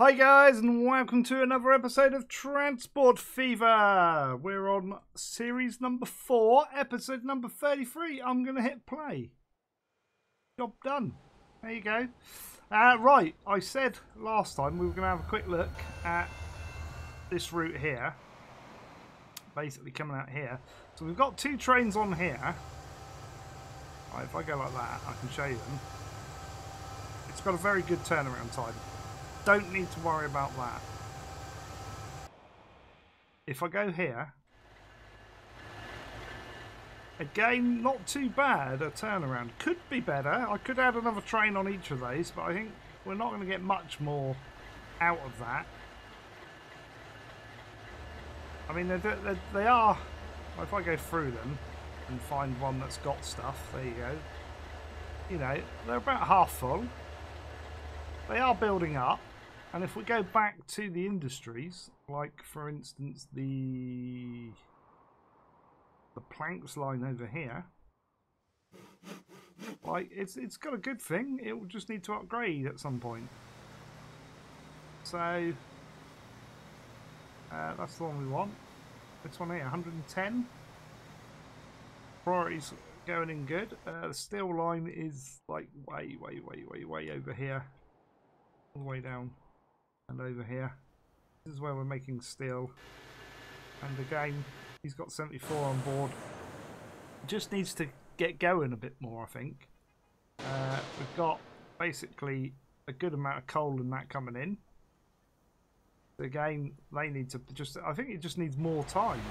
Hi guys, and welcome to another episode of Transport Fever. We're on series number 4, episode number 33. I'm going to hit play. Job done. There you go. Right, I said last time we were going to have a quick look at this route here. Basically coming out here. So we've got 2 trains on here. Right, if I go like that, I can show you them. It's got a very good turnaround time. Don't need to worry about that. If I go here, again, not too bad a turnaround. Could be better. I could add another train on each of those, but I think we're not going to get much more out of that. I mean, they are. If I go through them and find one that's got stuff, there you go. You know, they're about half full. They are building up. And if we go back to the industries, like for instance the planks line over here, like it's got a good thing. It will just need to upgrade at some point. So that's the one we want. This one here, 110. Priorities going in good. The steel line is like way over here, all the way down. And over here, this is where we're making steel. And again, he's got 74 on board. Just needs to get going a bit more, I think. We've got basically a good amount of coal and that coming in. Again, they need to just, I think it just needs more time.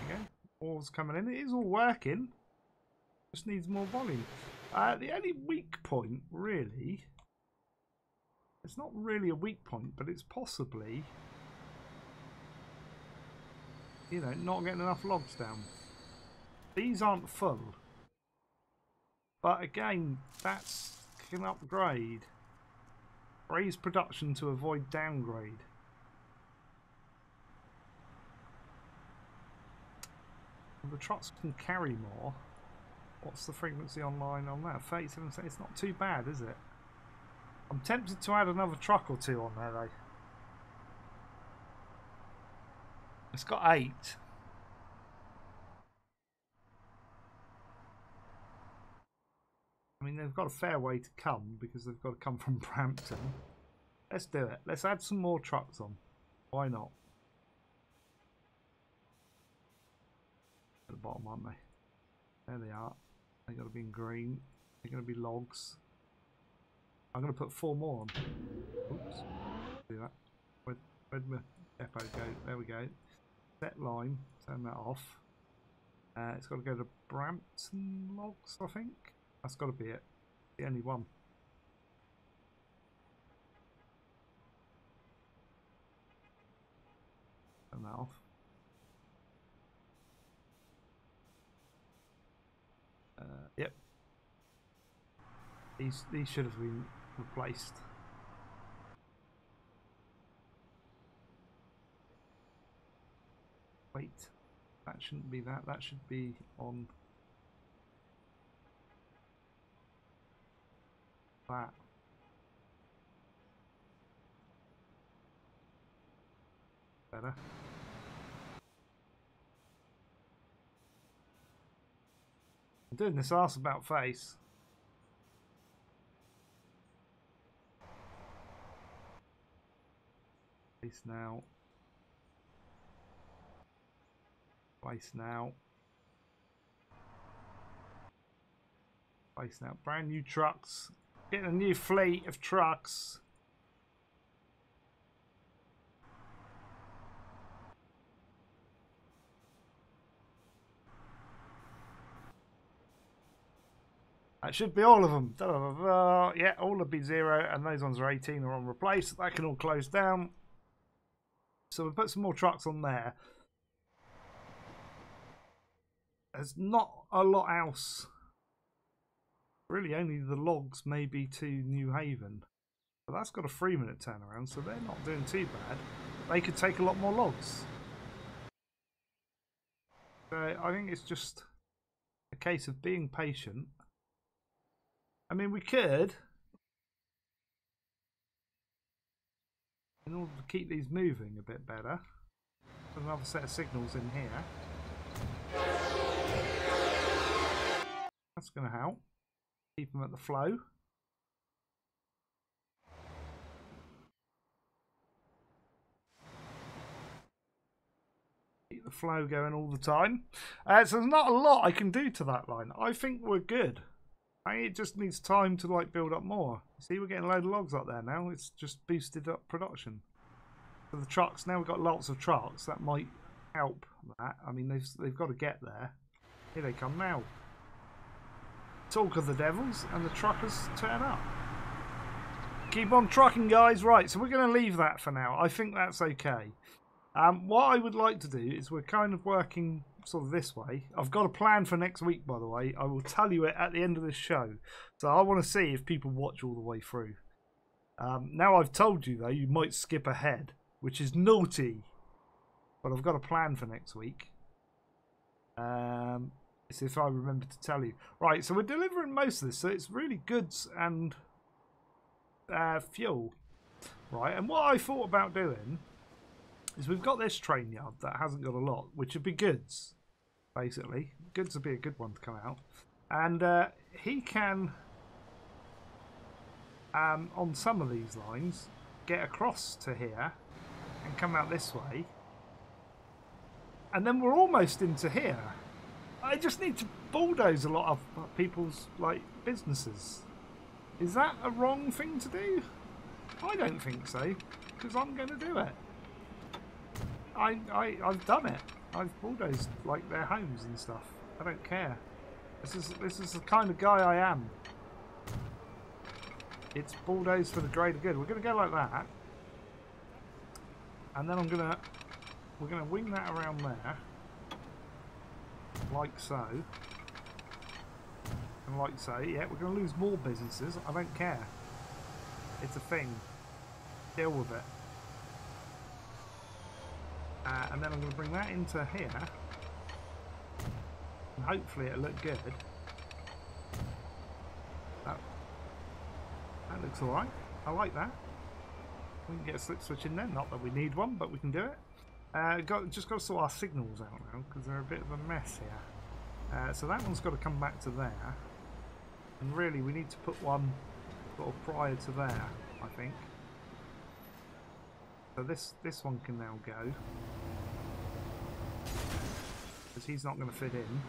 Okay, all's coming in. It is all working. Just needs more volume. The only weak point, really, it's not really a weak point, but it's possibly, you know, not getting enough logs down. These aren't full. But again, that's an upgrade. Raise production to avoid downgrade. The trucks can carry more. What's the frequency online on that? 37 seconds. It's not too bad, is it? I'm tempted to add another truck or 2 on there though. It's got 8. I mean, they've got a fair way to come because they've got to come from Brampton. Let's do it. Let's add some more trucks on. Why not? At the bottom, aren't they? There they are. They've got to be in green. They're going to be logs. I'm going to put 4 more on. Oops. Do that. Where'd my depot go? There we go. Set line. Turn that off. It's got to go to Brampton logs, I think. That's got to be it. The only one. Turn that off. Yep. These should have been replaced. Wait, that shouldn't be that. That should be on that. Better. I'm doing this arse about face. Place now. Place now. Place now. Brand new trucks. Getting a new fleet of trucks. That should be all of them. Da, da, da, da. Yeah, all will be 0, and those ones are 18 are on replace. That can all close down. So we'll put some more trucks on there. There's not a lot else. Really only the logs maybe to New Haven. But that's got a 3-minute turnaround, so they're not doing too bad. They could take a lot more logs. So I think it's just a case of being patient. I mean, we could in order to keep these moving a bit better. Put another set of signals in here. That's going to help. Keep them at the flow. Keep the flow going all the time. So there's not a lot I can do to that line. I think we're good. It just needs time to like build up more. See, we're getting a load of logs up there now. It's just boosted up production. For the trucks, now we've got lots of trucks. That might help that. I mean, they've got to get there. Here they come now. Talk of the devils, and the truckers turn up. Keep on trucking, guys. Right, so we're going to leave that for now. I think that's okay. What I would like to do is we're kind of working sort of this way. I've got a plan for next week, by the way. I will tell you it at the end of this show. So I want to see if people watch all the way through. Now I've told you, though, you might skip ahead, which is naughty. But I've got a plan for next week. It's if I remember to tell you. Right, so we're delivering most of this. So it's really goods and fuel. Right, and what I thought about doing is we've got this train yard that hasn't got a lot, which would be goods, basically. Goods would be a good one to come out. And he can, on some of these lines, get across to here and come out this way. And then we're almost into here. I just need to bulldoze a lot of people's like businesses. Is that a wrong thing to do? I don't think so, because I'm going to do it. I've done it. I've bulldozed like their homes and stuff. I don't care. This is the kind of guy I am. It's bulldozed for the greater good. We're going to go like that, and then we're gonna wing that around there, like so, and like so. Yeah, we're going to lose more businesses. I don't care. It's a thing. Deal with it. And then I'm going to bring that into here, and hopefully it'll look good. That looks alright. I like that. We can get a slip switch in there. Not that we need one, but we can do it. Just got to sort our signals out now, because they're a bit of a mess here. So that one's got to come back to there. And really, we need to put one sort of prior to there, I think. So this one can now go, because he's not going to fit in.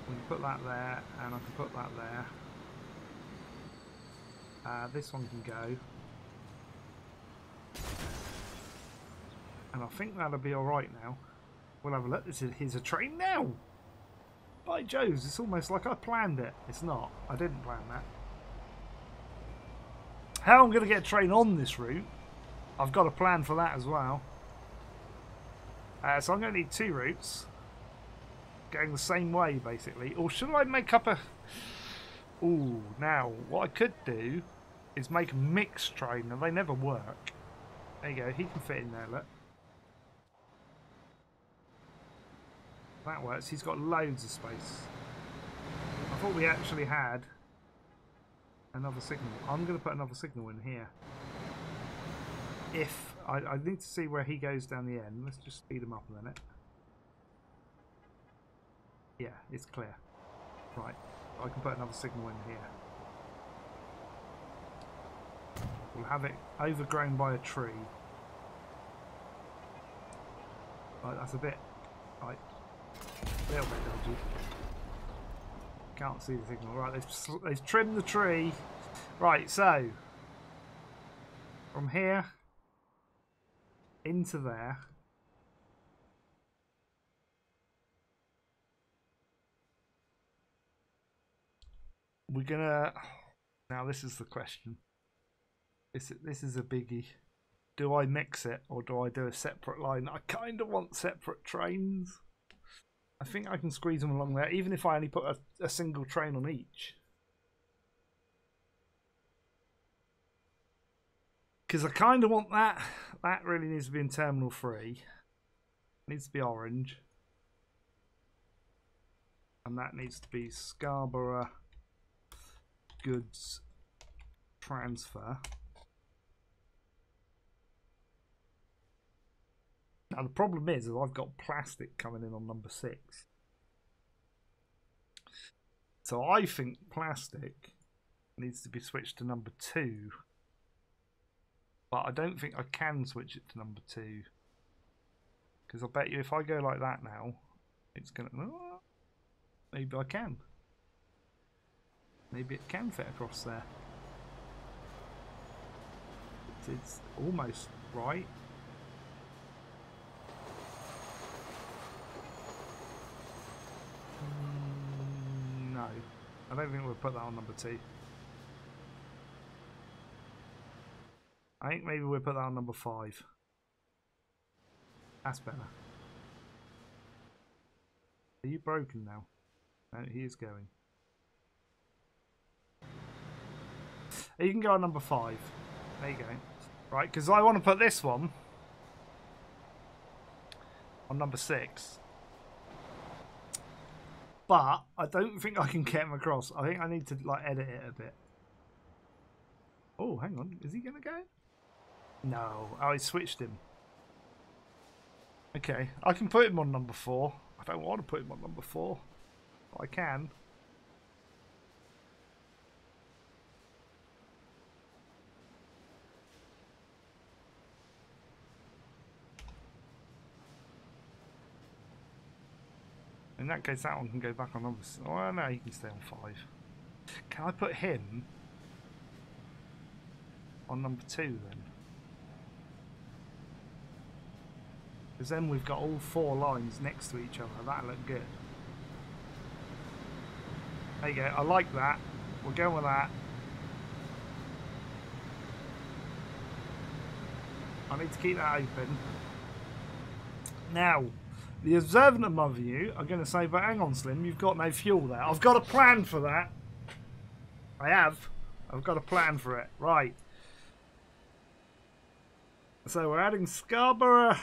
We can put that there, and I can put that there. This one can go, and I think that'll be all right now. We'll have a look. Here's a train now. By Joe's, it's almost like I planned it. It's not. I didn't plan that. How I'm going to get a train on this route, I've got a plan for that as well. So I'm going to need two routes going the same way, basically. Or should I make up a... Ooh, now, what I could do is make a mixed train, and they never work. There you go, he can fit in there, look. That works, he's got loads of space. I thought we actually had another signal. I'm going to put another signal in here. If I need to see where he goes down the end. Let's just speed him up a minute. Yeah, it's clear. Right, I can put another signal in here. We'll have it overgrown by a tree. Right, that's a bit, right, a little bit dodgy. Can't see the signal. Right, they've trimmed the tree. Right, so from here into there. We're gonna... Now this is the question. This is a biggie. Do I mix it, or do I do a separate line? I kind of want separate trains. I think I can squeeze them along there, even if I only put a single train on each. Because I kind of want that. That really needs to be in Terminal 3. Needs to be orange. And that needs to be Scarborough Goods Transfer. Now the problem is I've got plastic coming in on number 6. So I think plastic needs to be switched to number 2. But I don't think I can switch it to number 2. Because I bet you if I go like that now, it's going to... maybe I can. Maybe it can fit across there. It's almost right. No. I don't think we'll put that on number 2. I think maybe we'll put that on number 5. That's better. Are you broken now? No, he is going. You can go on number 5. There you go. Right, because I want to put this one on number 6. But I don't think I can get him across. I think I need to like edit it a bit. Oh, hang on. Is he going to go? No. Oh, he switched him. Okay, I can put him on number 4. I don't want to put him on number 4. But I can. In that case, that one can go back on number... oh, no, he can stay on 5. Can I put him on number 2 then? Because then we've got all 4 lines next to each other. That'll look good. There you go. I like that. We'll go with that. I need to keep that open. Now... the observant among you are going to say, but hang on, Slim, you've got no fuel there. I've got a plan for that. I have. I've got a plan for it. Right. So we're adding Scarborough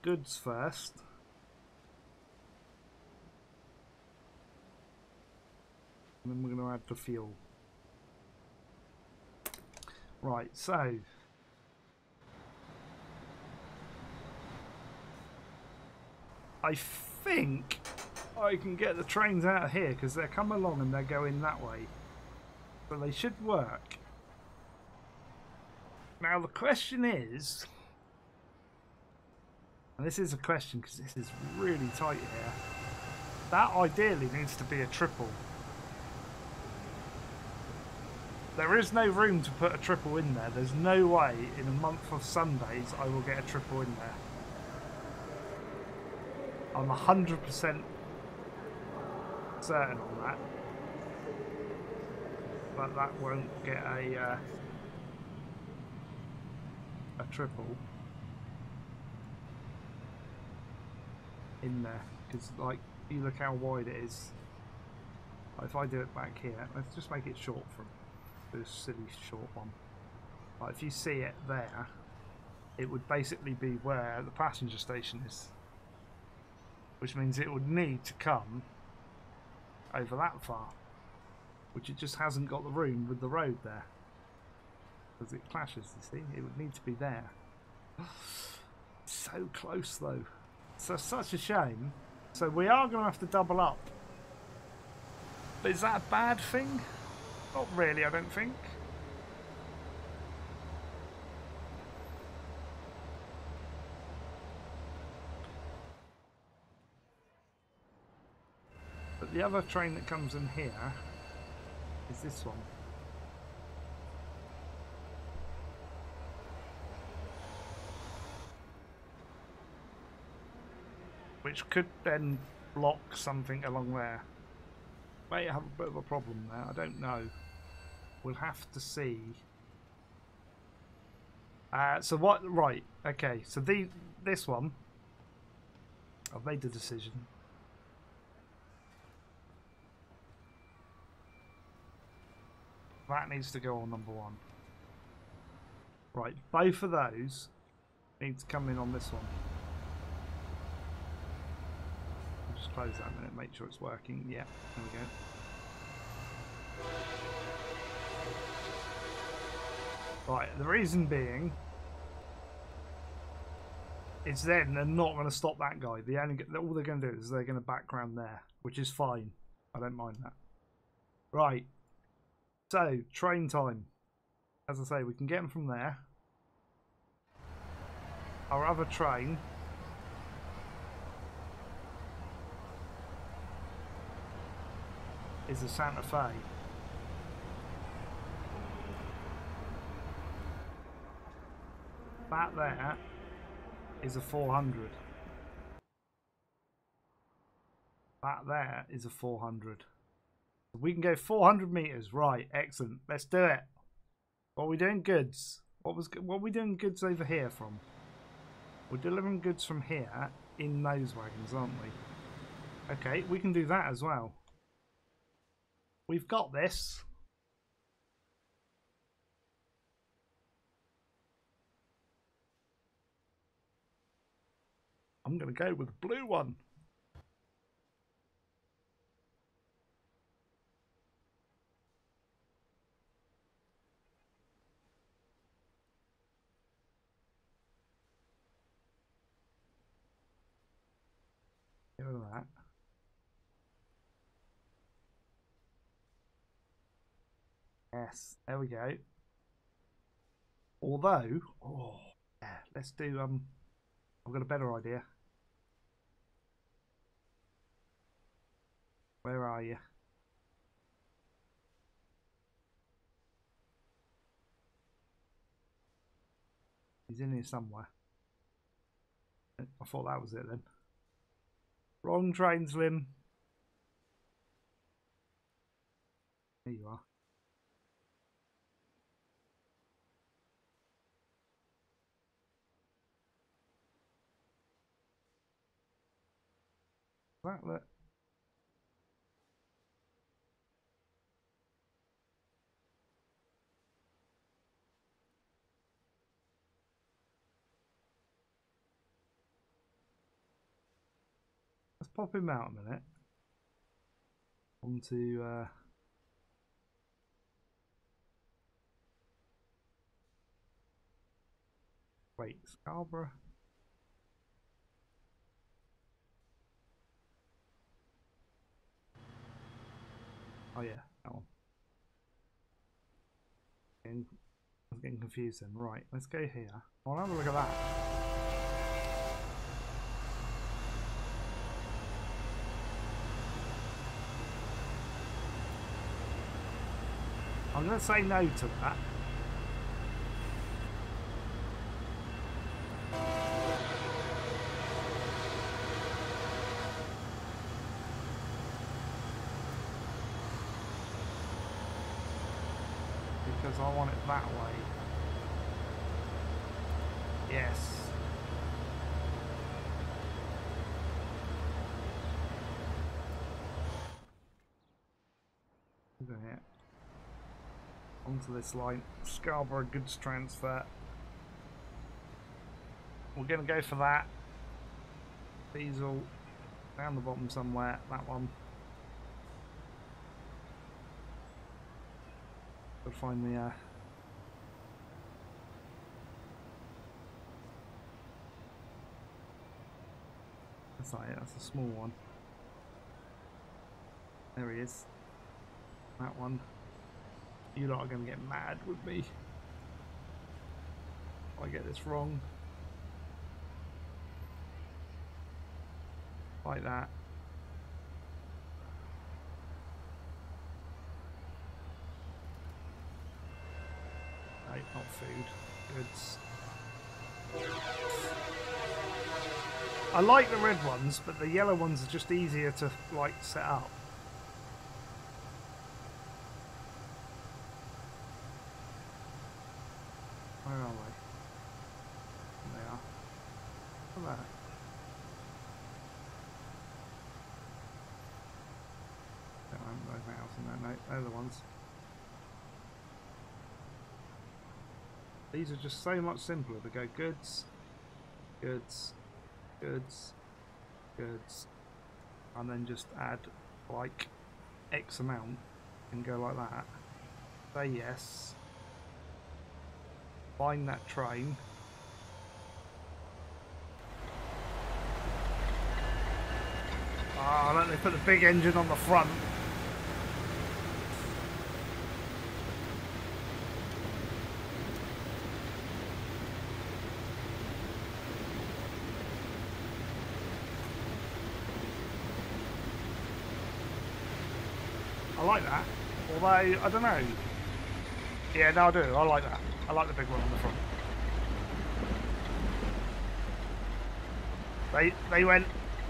Goods first. And then we're going to add the fuel. Right, so I think I can get the trains out of here because they're coming along and they're going that way. But they should work. Now the question is, and this is a question because this is really tight here, that ideally needs to be a triple. There is no room to put a triple in there. There's no way in a month of Sundays I will get a triple in there. I'm 100% certain on that. But that won't get a triple in there. Because, like, you look how wide it is. If I do it back here, let's just make it short from this silly short one. Like if you see it there, it would basically be where the passenger station is, which means it would need to come over that far, which it just hasn't got the room with the road there because it clashes, you see. It would need to be there. So close though, so such a shame. So we are going to have to double up, but is that a bad thing? Not really, I don't think. But the other train that comes in here is this one. Which could then block something along there. May have a bit of a problem there, I don't know. We'll have to see. So what, right, okay, so this one, I've made the decision. That needs to go on number 1. Right, both of those need to come in on this one. Just close that a minute, make sure it's working. Yeah, there we go. Right, the reason being is then they're not going to stop that guy. All they're going to do is they're going to background there, which is fine. I don't mind that. Right. So, train time. As I say, we can get them from there. Our other train is the Santa Fe. That there is a 400. That there is a 400. We can go 400 meters. Right, excellent. Let's do it. What are we doing? Goods. What are we doing goods over here from? We're delivering goods from here in those wagons, aren't we? Okay, we can do that as well. We've got this. I'm going to go with the blue one. Give her that. Yes, there we go. Although, oh, yeah, let's do, I've got a better idea. Where are you? He's in here somewhere. I thought that was it then. Wrong train, Slim. There you are. That. Let's pop him out a minute. Onto wait, Scarborough. Oh yeah, that one. I was getting confused then. Right, let's go here. I'll have a look at that. I'm going to say no to that. Because I want it that way. Yes. Look at it. Onto this line, Scarborough Goods Transfer. We're going to go for that. Diesel down the bottom somewhere, that one. Gotta find the that's not it, that's a small one. There he is. That one. You lot are going to get mad with me if I get this wrong. Like that. No, not food. Goods. I like the red ones, but the yellow ones are just easier to like set up. Where are they? There they are. Look at that. Don't have anything else in that. No, they're the ones. These are just so much simpler to go goods, goods, goods, goods, and then just add like X amount and go like that. Say yes. Find that train. Oh, look, they put the big engine on the front. I like that. Although, I don't know. Yeah, no, I do. I like that. I like the big one on the front. They went,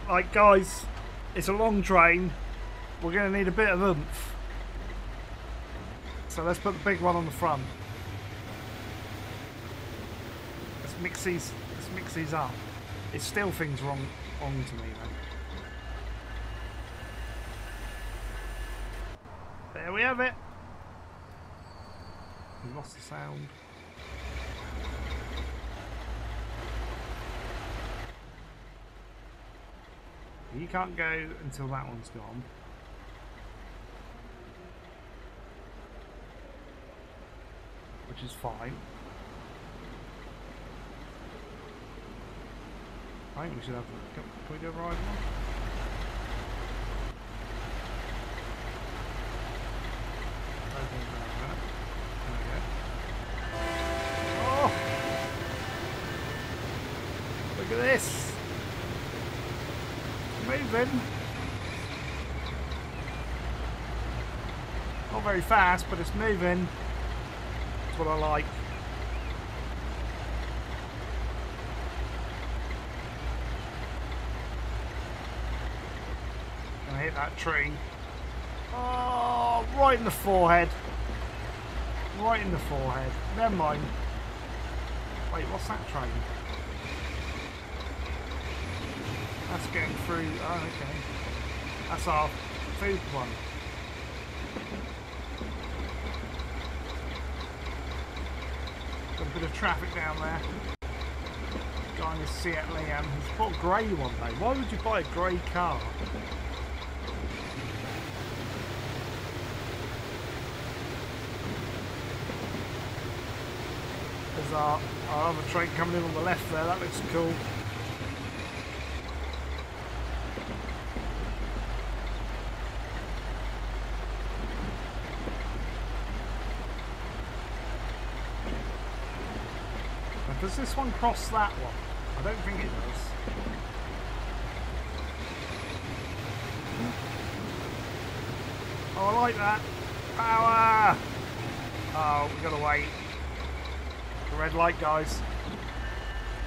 like, guys, it's a long train. We're going to need a bit of oomph. So let's put the big one on the front. Let's mix these up. It's still things wrong to me, though. There we have it. We lost the sound. You can't go until that one's gone. Which is fine. I think we should have... Can we go ride one? Oh! Look at this! Moving. Not very fast, but it's moving. That's what I like. Gonna hit that tree. Oh, right in the forehead. Right in the forehead. Never mind. Wait, what's that train? That's going through. Oh, okay. That's our food one. Got a bit of traffic down there. Guy in his Seat Leon. He's bought a grey one though. Why would you buy a grey car? There's our other train coming in on the left there. That looks cool. Does this one cross that one? I don't think it does. Oh, I like that. Power! Oh, we gotta wait. The red light, guys.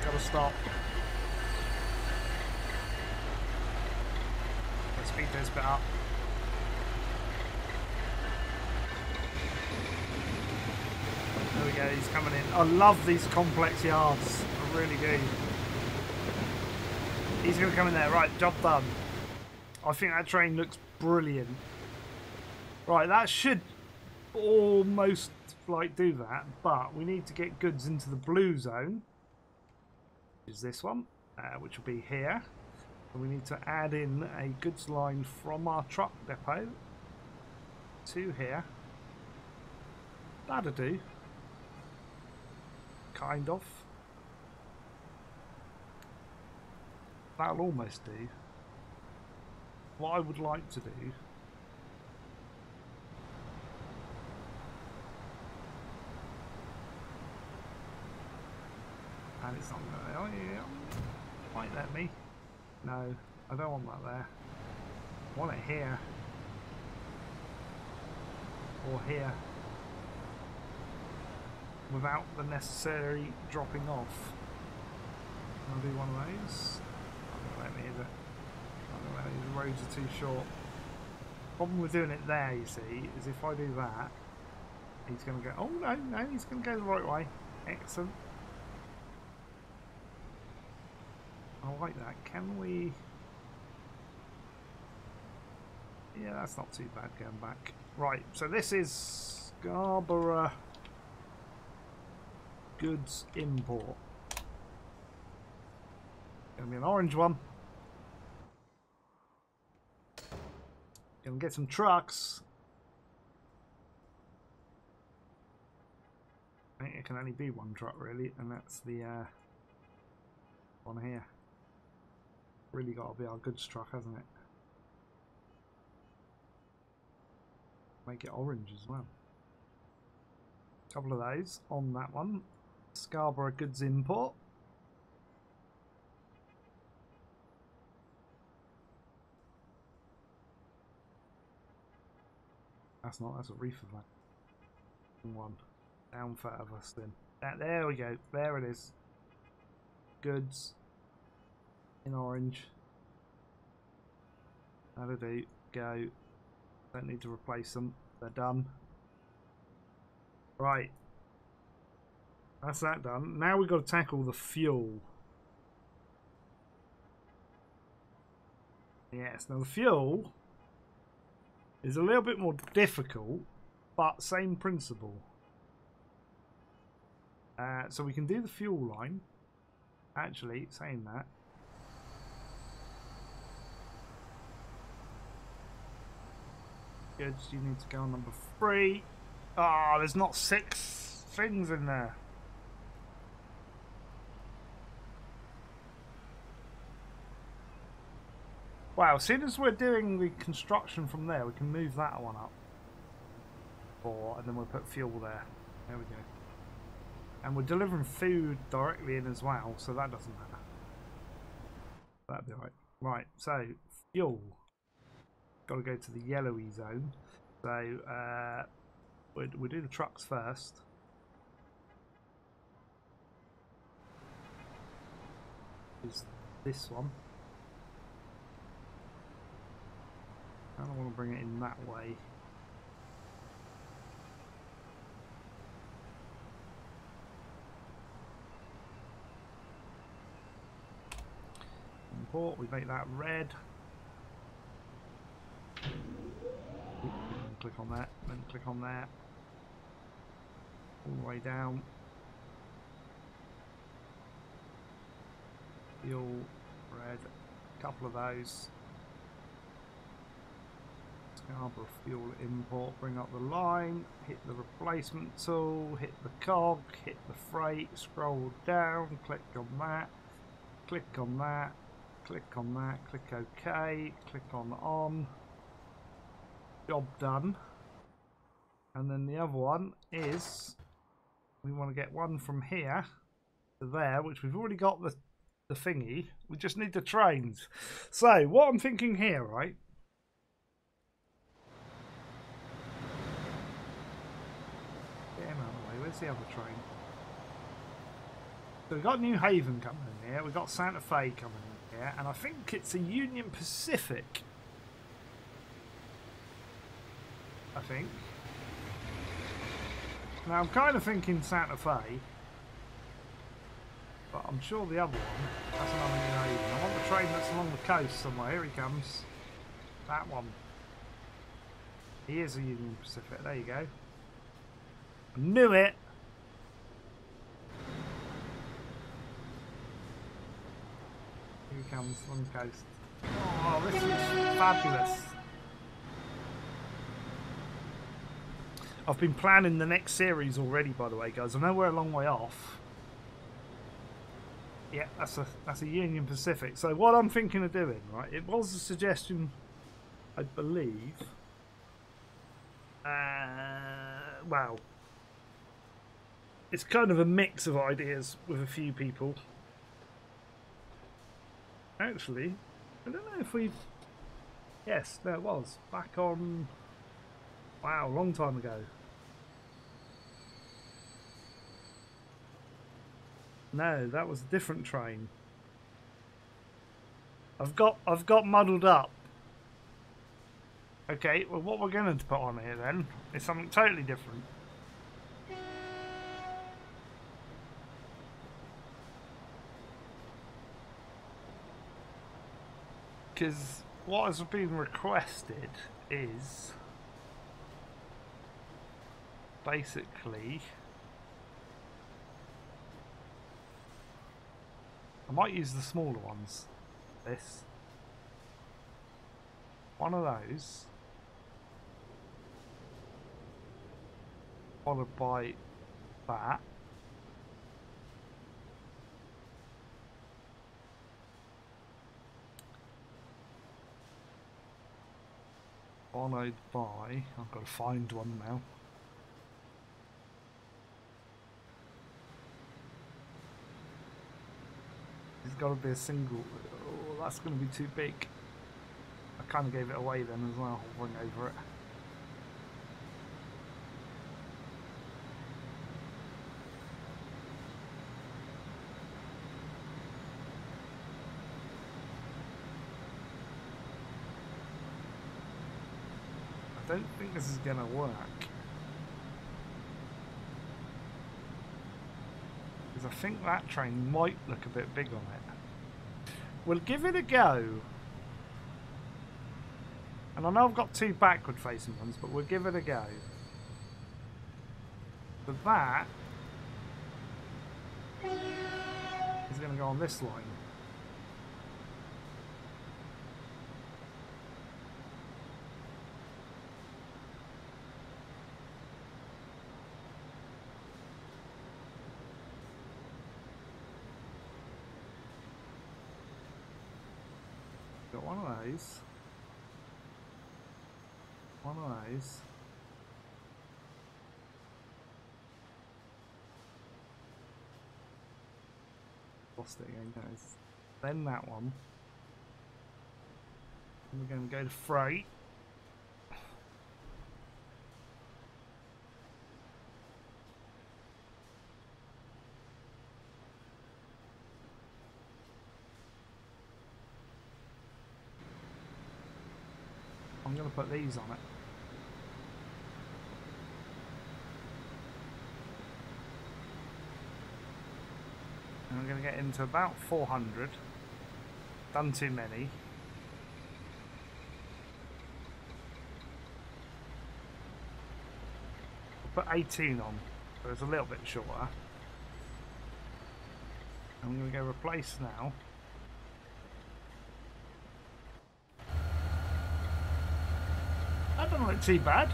Gotta stop. Let's speed this bit up. There we go, he's coming in. I love these complex yards. I really do. He's going to come in there. Right, job done. I think that train looks brilliant. Right, that should almost like do that, but we need to get goods into the blue zone. Which is this one, which will be here. And we need to add in a goods line from our truck depot to here. That'll do. Kind of. That'll almost do. What I would like to do and it's not going to, oh yeah, might let me. No, I don't want that there. I want it here. Or here. Without the necessary dropping off. I'll do one of those. Not let me either. The roads are too short. Problem with doing it there, you see, is if I do that, he's going to go. Oh no, he's going to go the right way. Excellent. I like that. Can we? Yeah, that's not too bad going back. Right, so this is Scarborough Goods Import. Gonna be an orange one. Gonna get some trucks. I think it can only be one truck really, and that's the one here. Really got to be our goods truck, hasn't it? Make it orange as well. A couple of those on that one. Scarborough Goods Import. That's not, that's a reefer van. One. Down further then. There we go. There it is. Goods. In orange. That'll do. Go. Don't need to replace them. They're done. Right. That's that done. Now we've got to tackle the fuel. Yes. Now the fuel is a little bit more difficult, but same principle. So we can do the fuel line. Actually, saying that. Goods, you need to go on number 3. Ah, there's not 6 things in there. Wow, seeing as we're doing the construction from there, we can move that one up. And then we'll put fuel there. There we go. And we're delivering food directly in as well, so that doesn't matter. That'd be alright. Right, so fuel. Got to go to the yellowy zone. So we'll do the trucks first. Is this one. I don't want to bring it in that way. Import, we make that red. Click on that, then click on that. All the way down. Fuel, red, a couple of those. Scarborough Fuel Import, bring up the line, hit the replacement tool, hit the cog, hit the freight, scroll down, click on that, click on that, click on that, click OK, click on. Job done. And then the other one is we want to get one from here to there, which we've already got the thingy. We just need the trains. So what I'm thinking here, right? Get him out of the way. Where's the other train? So we've got New Haven coming in here. We've got Santa Fe coming in here. And I think it's a Union Pacific. I think. Now I'm kind of thinking Santa Fe, but I'm sure the other one, that's another New Haven. I want the train that's along the coast somewhere. Here he comes. That one. He is a Union Pacific. There you go. I knew it. Here he comes on the coast. Oh, this is fabulous. I've been planning the next series already, by the way, guys. I know we're a long way off. Yeah, that's a Union Pacific. So what I'm thinking of doing, right? It was a suggestion, I believe. Wow. It's kind of a mix of ideas with a few people. Actually, I don't know if we've... Yes, there it was. Back on... Wow, long time ago. No, that was a different train. I've got muddled up. Okay, well what we're going to put on here then is something totally different. Because what has been requested is basically, I might use the smaller ones. This. One of those. Followed by that. Followed by, I've got to find one now. It's got to be a single. Oh, that's going to be too big. I kind of gave it away then as well, hovering over it. I don't think this is going to work. Because I think that train might look a bit big on it. We'll give it a go. And I know I've got two backward facing ones, but we'll give it a go. But that is going to go on this line. Got one of those. One of those. Lost it again, guys. Then that one. And we're going to go to freight. I'm going to put these on it. And I'm going to get into about 400. Done too many. I'll put 18 on, so it's a little bit shorter. I'm going to go replace now. That doesn't look too bad.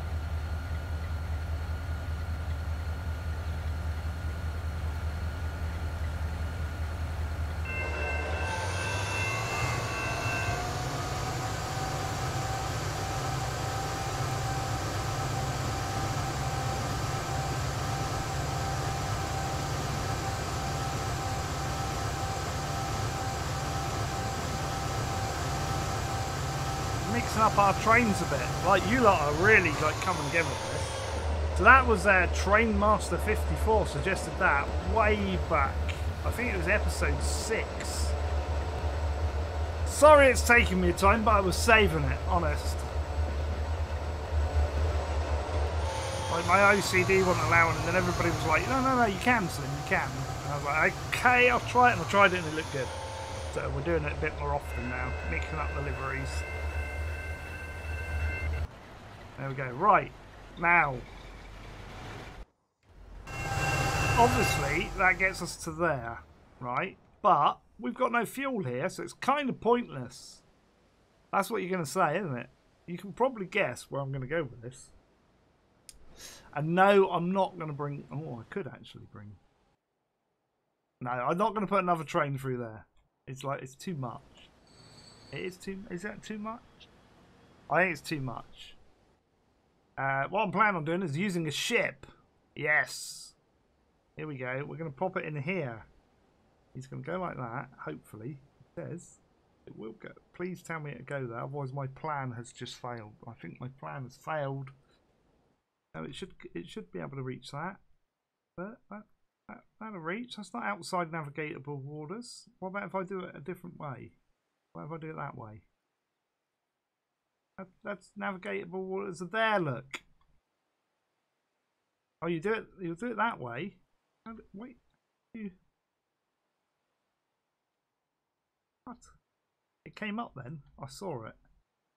Mixing up our trains a bit, like you lot are really like come and give it this. So that was Train Master 54 suggested that way back. I think it was episode 6. Sorry it's taking me time, but I was saving it, honest. Like my OCD wasn't allowing it, and then everybody was like, no, you can, Slim, you can. And I was like, okay, I'll try it, and I tried it and it looked good. So we're doing it a bit more often now, mixing up the liveries. There we go. Right, now, obviously that gets us to there, right? But we've got no fuel here, so it's kind of pointless. That's what you're going to say, isn't it? You can probably guess where I'm going to go with this. And no, I'm not going to bring... Oh, I could actually bring... No, I'm not going to put another train through there. It's like, it's too much. It is too... Is that too much? I think it's too much. What I'm planning on doing is using a ship. Yes. Here we go. We're going to pop it in here. He's going to go like that. Hopefully. It says it will go. Please tell me it'll go there. Otherwise my plan has just failed. I think my plan has failed. No, it should be able to reach that. But that'll reach. That's not outside navigable waters. What about if I do it a different way? What if I do it that way? That's navigable waters are there, look. Oh, you'll do it that way. Wait. What? It came up then. I saw it.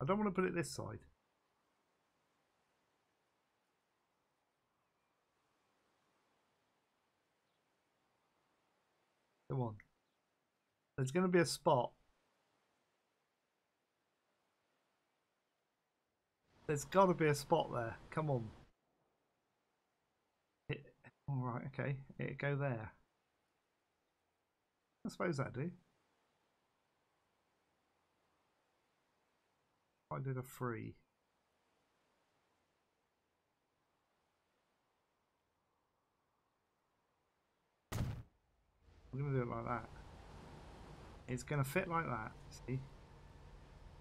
I don't want to put it this side. Come on. There's going to be a spot. There's got to be a spot there. Come on. Alright, okay. It'll go there. I suppose that do. I did a 3. I'm going to do it like that. It's going to fit like that, see?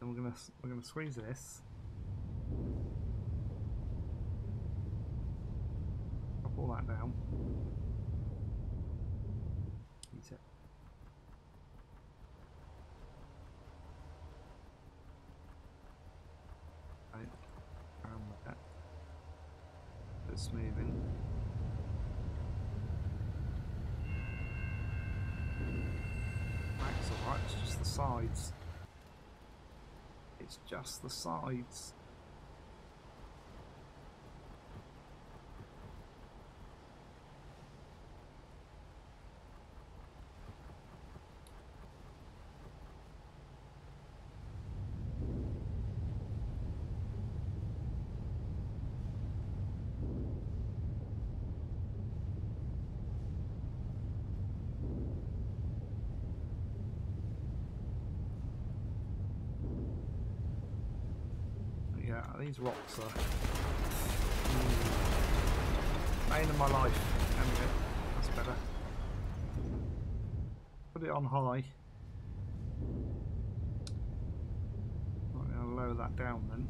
And we're going to squeeze this. Drop all that down. Eat it. Right. Around with that. Bit smoothing. That's alright, it's just the sides. It's just the sides. Yeah, these rocks are pain in my life. Anyway, that's better. Put it on high. I'm going to lower that down then.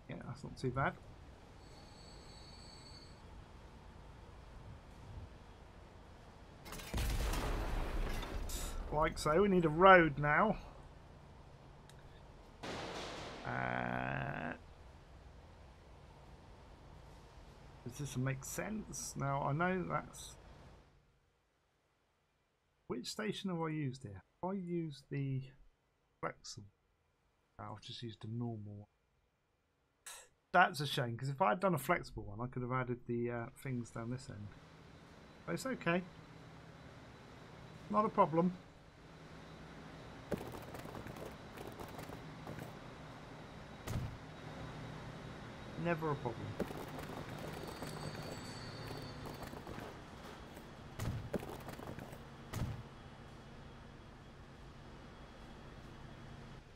Yeah, that's not too bad. Like so, we need a road now. Does this make sense? Now, I know that's... Which station have I used here? I used the flexible. I've just used a normal one. That's a shame, because if I had done a flexible one, I could have added the things down this end. But it's okay. Not a problem. Never a problem.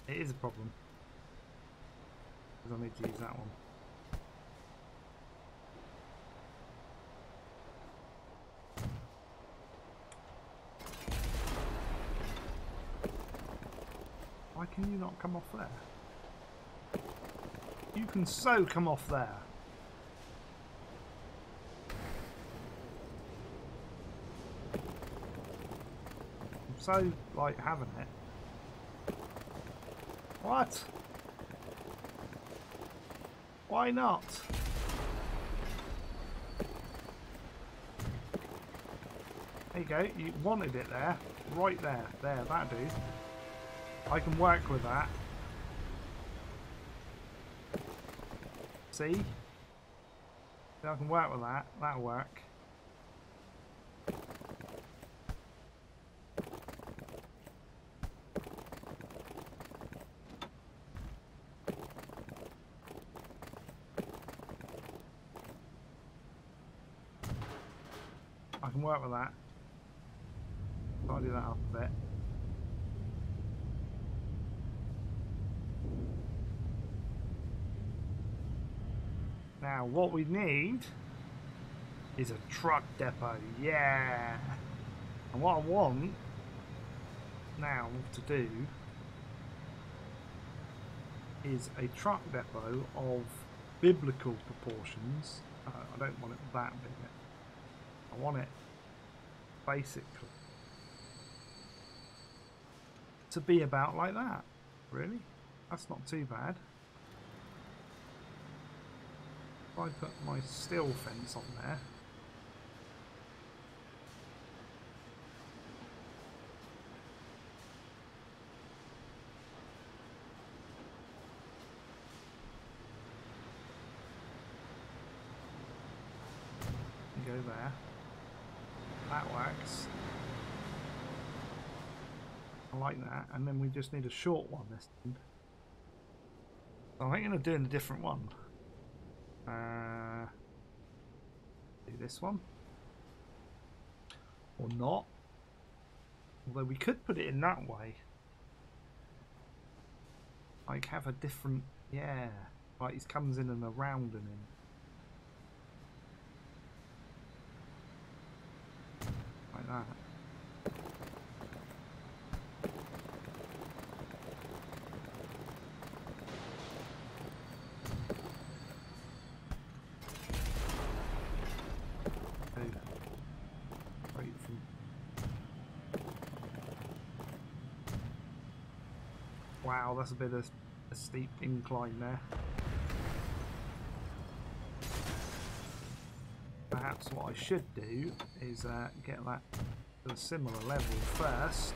It is a problem. Because I need to use that one. Why can you not come off there? You can so come off there. I'm so, like, having it. What? Why not? There you go. You wanted it there. Right there. There, that'll do. I can work with that. See? I can work with that. That'll work. I can work with that. I'll do that up a bit. Now, what we need is a truck depot. Yeah! And what I want now to do is a truck depot of biblical proportions. I don't want it that big. I want it basically to be about like that. Really? That's not too bad. If I put my steel fence on there, and go there, that works. I like that, and then we just need a short one this time. So I think I'm going to do a different one. Do this one. Or not. Although we could put it in that way. Like have a different, yeah. Like it comes in and around and in. Like that. Wow, that's a bit of a steep incline there. Perhaps what I should do is get that to a similar level first.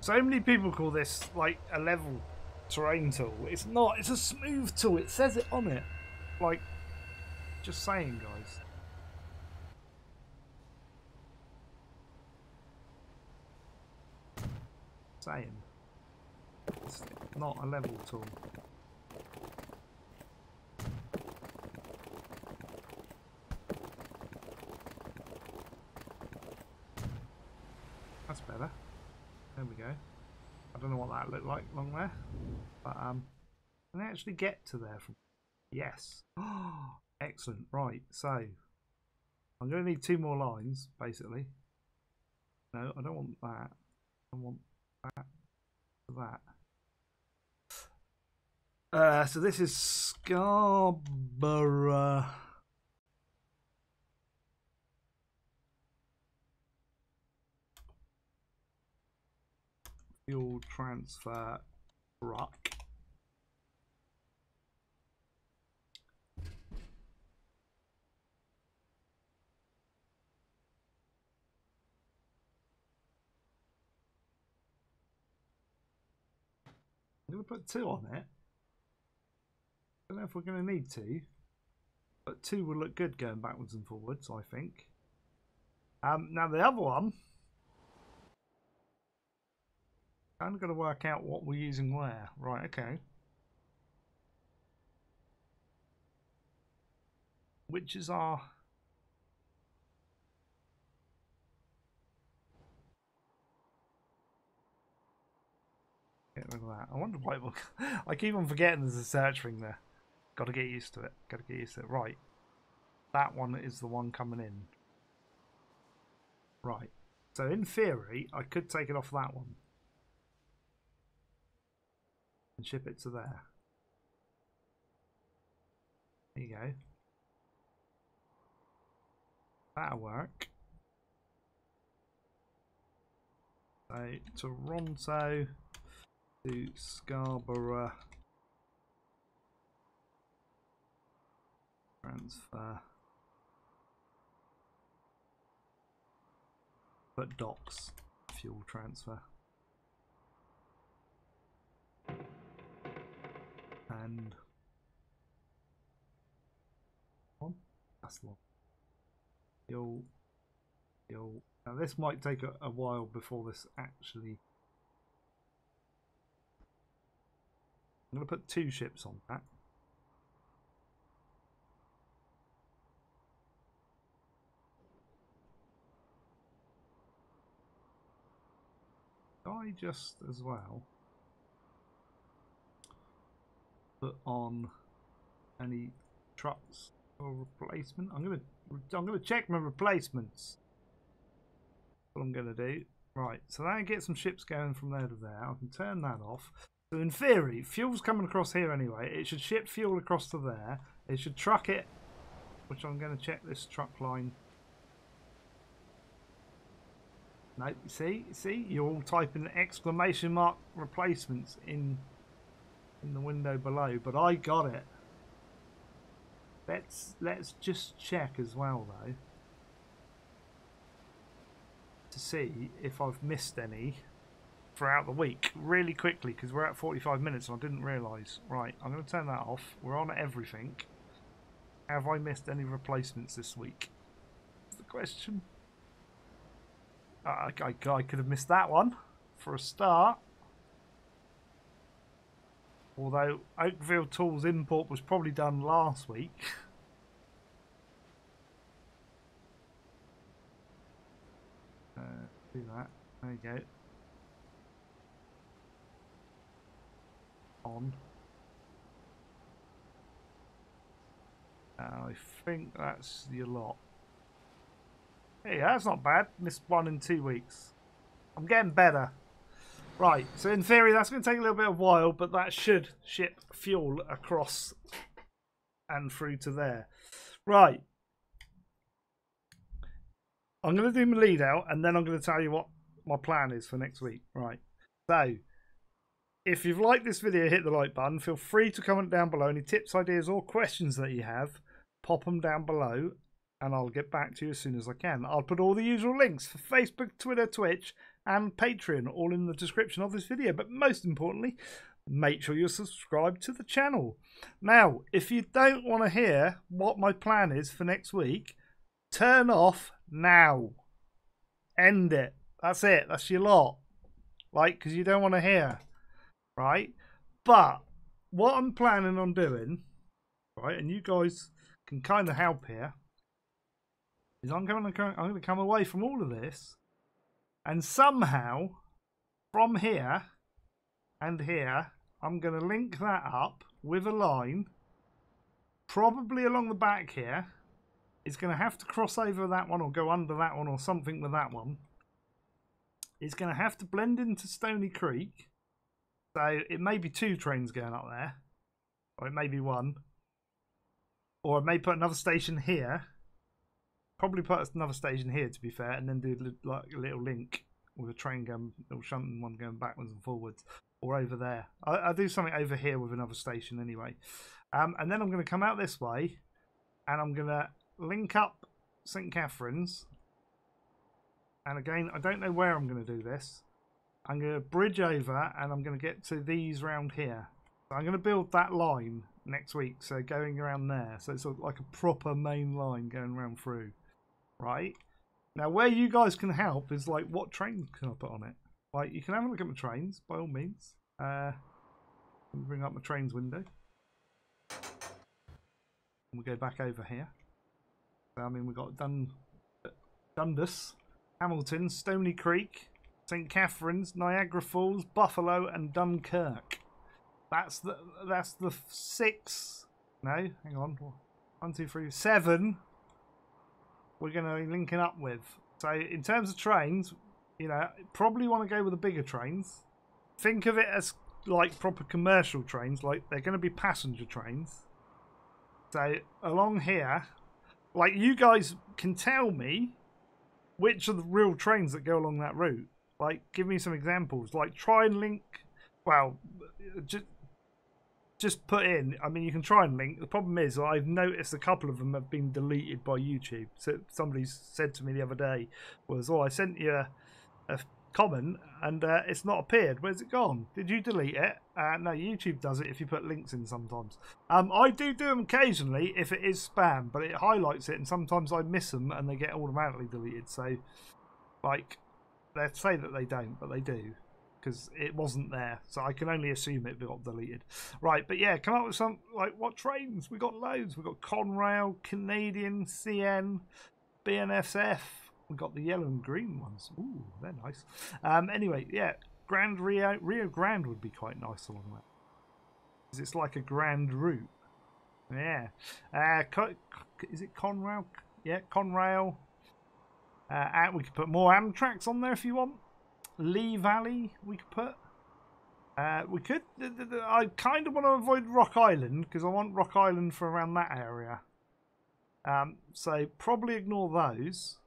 So many people call this like a level terrain tool. It's not, it's a smooth tool. It says it on it. Like, just saying, guys. Saying. It's not a level tool. That's better. There we go. I don't know what that looked like along there, but can I actually get to there from? Yes. Oh, excellent. Right, so I'm going to need 2 more lines, basically. No, I don't want that. I want that to that. So this is Scarborough Fuel Transfer Truck. I'm going to put 2 on it. I don't know if we're going to need 2, but 2 will look good going backwards and forwards, I think. Now the other one, I'm going to work out what we're using where. Right, okay. Which is our... Get rid of that. I wonder why it will... I keep on forgetting there's a search ring there. Got to get used to it. Got to get used to it. Right. That one is the one coming in. Right. So in theory, I could take it off that one. And ship it to there. There you go. That'll work. So Toronto to Scarborough transfer. But docks fuel transfer. And one. That's the one. Fuel. Now this might take a while before this actually. I'm going to put 2 ships on that. I just as well put on any trucks for replacement. I'm gonna check my replacements. That's what I'm gonna do. Right, so that gets some ships going from there to there. I can turn that off. So in theory, fuel's coming across here anyway. It should ship fuel across to there. It should truck it, which I'm going to check this truck line. No, see, you're all typing exclamation mark replacements in the window below, but I got it. Let's just check as well though, to see if I've missed any. throughout the week really quickly because we're at 45 minutes and I didn't realise. Right, I'm going to turn that off. We're on everything. Have I missed any replacements this week? That's the question. I could have missed that one for a start. Although Oakville Tools import was probably done last week. Do that. There you go. On. I think that's your lot. Hey, that's not bad. Missed one in 2 weeks. I'm getting better. Right, so in theory that's going to take a little bit of while, but that should ship fuel across and through to there. Right. I'm going to do my lead out and then I'm going to tell you what my plan is for next week. Right. So, if you've liked this video, hit the like button. Feel free to comment down below any tips, ideas or questions that you have. Pop them down below and I'll get back to you as soon as I can. I'll put all the usual links for Facebook, Twitter, Twitch and Patreon all in the description of this video. But most importantly, make sure you're subscribed to the channel. Now, if you don't want to hear what my plan is for next week, turn off now. End it. That's it. That's your lot. Like, because you don't want to hear. Right? But what I'm planning on doing, right, and you guys can kind of help here, is I'm going to come away from all of this and somehow from here and here I'm going to link that up with a line probably along the back here. It's going to have to cross over that one or go under that one or something with that one. It's going to have to blend into Stony Creek. So it may be 2 trains going up there, or it may be 1, or I may put another station here. Probably put another station here to be fair, and then do like a little link with a train going, little shunting one going backwards and forwards, or over there. I'll do something over here with another station anyway. And then I'm going to come out this way, and I'm going to link up St Catherine's. And again, I don't know where I'm going to do this. I'm going to bridge over and I'm going to get to these round here. So I'm going to build that line next week. So going around there. So it's like a proper main line going around through. Right? Now where you guys can help is like what trains can I put on it? Like you can have a look at my trains by all means. Let me bring up my trains window. We'll go back over here. So, I mean we've got Dundas, Hamilton, Stony Creek, St Catherine's, Niagara Falls, Buffalo, and Dunkirk. That's the 6. No, hang on. 1, 2, 3, 7. We're going to be linking up with. So in terms of trains, you know, probably want to go with the bigger trains. Think of it as like proper commercial trains, like they're going to be passenger trains. So along here, like you guys can tell me which are the real trains that go along that route. Like, give me some examples. Like, try and link. Well, just put in. I mean, you can try and link. The problem is, I've noticed a couple of them have been deleted by YouTube. So somebody said to me the other day, "Was I sent you a comment and it's not appeared. Where's it gone? Did you delete it?" No, YouTube does it if you put links in sometimes. I do them occasionally if it is spam, but it highlights it, and sometimes I miss them and they get automatically deleted. So, like. They say that they don't, but they do because it wasn't there, so I can only assume it got deleted. Right, but yeah, come up with some like what trains? We got loads. We got Conrail, Canadian, CN, BNSF. We got the yellow and green ones. Ooh, they're nice. Anyway, yeah, Rio Grande would be quite nice along that because it's like a grand route. Yeah, is it Conrail? Yeah, Conrail. We could put more Amtraks on there if you want. Lee Valley, we could put. We could. I kind of want to avoid Rock Island because I want Rock Island for around that area. So probably ignore those.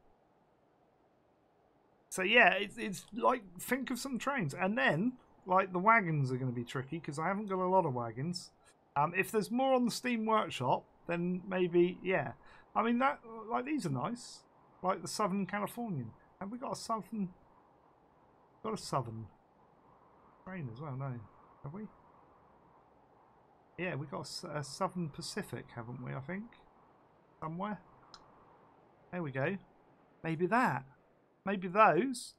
So yeah, it's like think of some trains, and then like the wagons are going to be tricky because I haven't got a lot of wagons. If there's more on the Steam Workshop, then maybe yeah. I mean that like these are nice. Like the Southern Californian. Have we got a Southern? Got a Southern. train as well, no? Have we? Yeah, we got a Southern Pacific, haven't we, I think? Somewhere. There we go. Maybe that. Maybe those.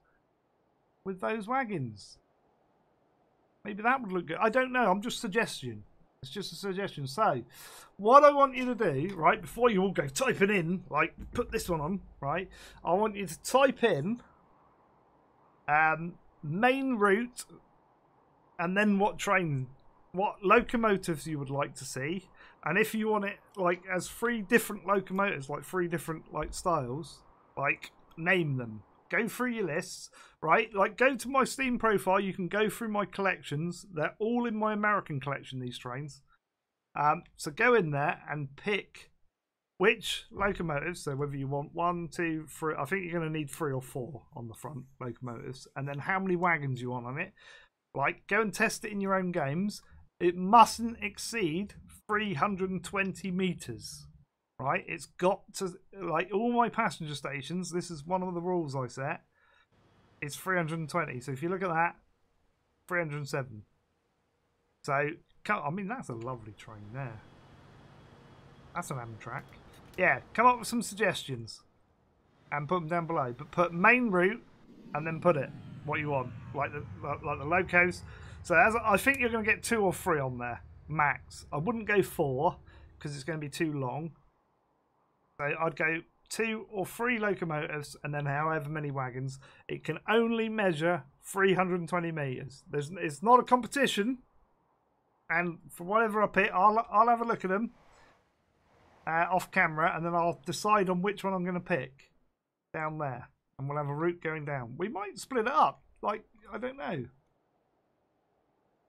With those wagons. Maybe that would look good. I don't know. I'm just suggesting. It's just a suggestion. So, what I want you to do, right, before you all go typing in, like, put this one on, right, I want you to type in main route and then what locomotives you would like to see. And if you want it, like, as 3 different locomotives, like 3 different, like, styles, like, name them. Go through your lists, right? Like, go to my Steam profile. You can go through my collections. They're all in my American collection, these trains. So go in there and pick which locomotives. So whether you want 1, 2, 3. I think you're going to need 3 or 4 on the front locomotives. And then how many wagons you want on it. Like, go and test it in your own games. It mustn't exceed 320 meters. Right, it's got to, like, all my passenger stations, this is one of the rules I set, it's 320. So if you look at that, 307. So, I mean, that's a lovely train there. That's an Amtrak. Yeah, come up with some suggestions and put them down below. But put main route and then put it what you want, like the locos. So I think you're going to get 2 or 3 on there max. I wouldn't go 4 because it's going to be too long. So I'd go 2 or 3 locomotives and then however many wagons. It can only measure 320 meters. It's not a competition. And for whatever I pick, I'll have a look at them off camera, and then I'll decide on which one I'm going to pick down there. And we'll have a route going down. We might split it up. Like, I don't know.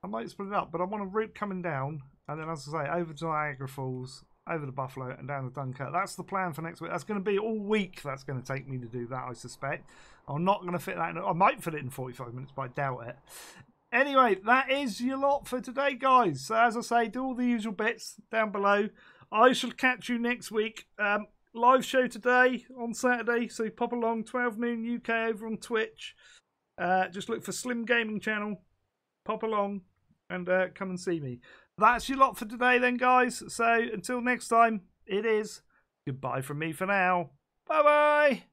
I might split it up, but I want a route coming down, and then, as I say, over to Niagara Falls, over to Buffalo, and down to Dunkirk. That's the plan for next week. That's going to be all week. That's going to take me to do that, I suspect. I'm not going to fit that in. I might fit it in 45 minutes, but I doubt it. Anyway, that is your lot for today, guys. So, as I say, do all the usual bits down below. I shall catch you next week. Live show today on Saturday, so pop along, 12 noon UK over on Twitch. Just look for Slim Gaming Channel. Pop along and come and see me. That's your lot for today then, guys. So until next time, it is goodbye from me for now. Bye-bye.